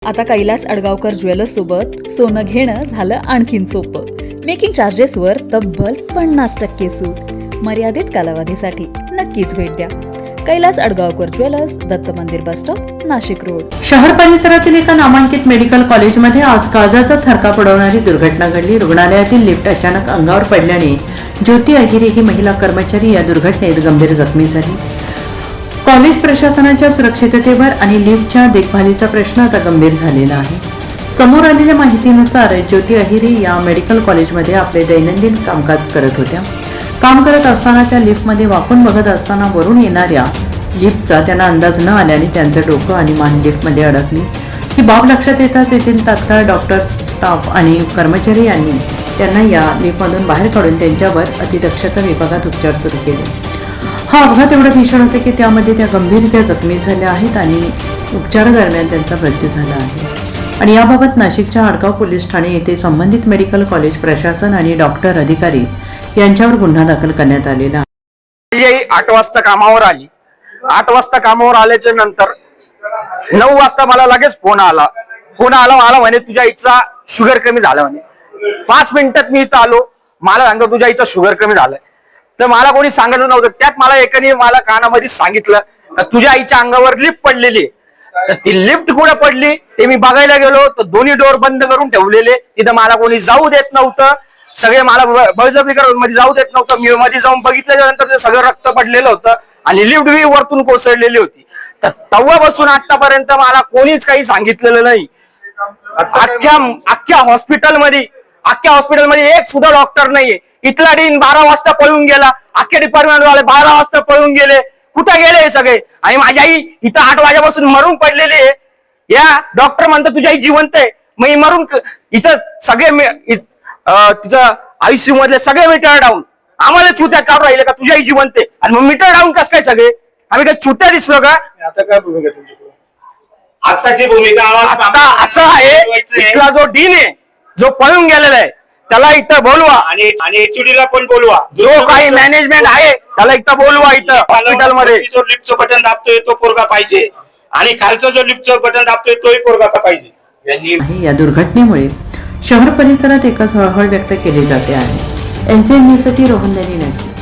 आता कैलास अडगावकर ज्वेलर्स सोबत सोनं घेणं झालं आणखीन सोपं. मेकिंग चार्जेसवर तब्बल 50% सूट. मर्यादित कालावधीसाठी नक्कीच भेट द्या. कैलास अडगावकर ज्वेलर्स, दत्त मंदिर बस स्टॉप, नाशिक रोड. शहर परिसरातील एका नामांकित मेडिकल कॉलेजमध्ये आज काळजाचा थरका पडवणारी दुर्घटना घडली. रुग्णालयातील लिफ्ट अचानक अंगावर पडल्याने ज्योती अहिरे ही महिला कर्मचारी या दुर्घटनेत गंभीर जखमी झाली. कॉलेज प्रशासनाच्या सुरक्षिततेवर आणि लिफ्टच्या देखभालीचा प्रश्न आता गंभीर झालेला आहे. समोर आलेल्या माहितीनुसार ज्योती अहिरे या मेडिकल कॉलेजमध्ये आपले दैनंदिन कामकाज करत होत्या. काम करत असताना त्या लिफ्टमध्ये वाकून बघत असताना वरून येणाऱ्या लिफ्टचा त्यांना अंदाज न आल्याने त्यांचं डोकं आणि मान लिफ्टमध्ये अडकली. ही बाब लक्षात येताच येथील तात्काळ डॉक्टर, स्टाफ आणि कर्मचारी यांनी त्यांना या लिफ्टमधून बाहेर काढून त्यांच्यावर अतिदक्षता विभागात उपचार सुरू केले. हा अपघात एवढा भीषण होता की त्यामध्ये त्या गंभीररित्या जखमी झाल्या आहेत आणि उपचारादरम्यान त्यांचा मृत्यू झाला आहे. आणि याबाबत नाशिकच्या आडगाव पोलीस ठाणे येथे संबंधित मेडिकल कॉलेज प्रशासन आणि डॉक्टर, अधिकारी यांच्यावर गुन्हा दाखल करण्यात आलेला आहे. 8 वाजता कामावर आली. 8 वाजता कामावर आल्याच्या नंतर 9 वाजता मला लगेच फोन आला मला म्हणे तुझ्या आईचा शुगर कमी झाला म्हणे. 5 मिनिटात मी इथं आलो. मला सांगतो तुझ्या आईचा शुगर कमी झालाय. तर मला कोणी सांगितलं नव्हतं. त्यात मला एकाने मला कानामध्ये सांगितलं का तुझ्या आईच्या अंगावर लिफ्ट पडलेली. तर ती लिफ्ट कुठे पडली ते मी बघायला गेलो तर दोन्ही डोर बंद करून ठेवलेले. तिथं मला कोणी जाऊ देत नव्हतं. सगळे मला बळजबरी करून मध्ये जाऊ देत नव्हतं. मी मध्ये जाऊन बघितल्याच्या नंतर ते सगळं रक्त पडलेलं होतं आणि लिफ्ट बी वरतून कोसळलेली होती. तर तेव्हापासून आतापर्यंत मला कोणीच काही सांगितलेलं नाही. अख्ख्या हॉस्पिटलमध्ये एक सुद्धा डॉक्टर नाहीये. इथला डीन 12 वाजता पळून गेला. अख्खे डिपार्टमेंट वाले 12 वाजता पळून गेले. कुठे गेले हे सगळे? आणि माझी आई इथं 8 वाजेपासून मरून पडलेली आहे. या डॉक्टर म्हणतात तुझी आई जिवंत आहे. मग मरून इथं सगळे तिचं आयसीयू मधले सगळे मीटर डाऊन आम्हाला चुत्यात काढून राहिले का तुझी आई जिवंत आहे. आणि मग मीटर डाऊन कस काय सगळे? आम्ही काय चुत्या दिसलो का? आता काय भूमिका तुमची? आताची भूमिका आता असं आहे, इथला जो डीन आहे जो पळून गेलेला आहे त्याला इथं बोलवा आणि एचओडीला पण बोलवा. जो काही मॅनेजमेंट आहे त्याला इथं बोलवा. इथं हॉस्पिटलमध्ये जो लिफ्टचं बटन दाबतोय तो पोरगा पाहिजे आणि खालचं जो लिफ्टचं बटन दाबतोय तोही पोरगा पाहिजे. या दुर्घटनेमुळे शहर परिसरात एकच हळहळ व्यक्त केली जाते आहे. NCN न्यूजसाठी रोहन देवी, नाशिक.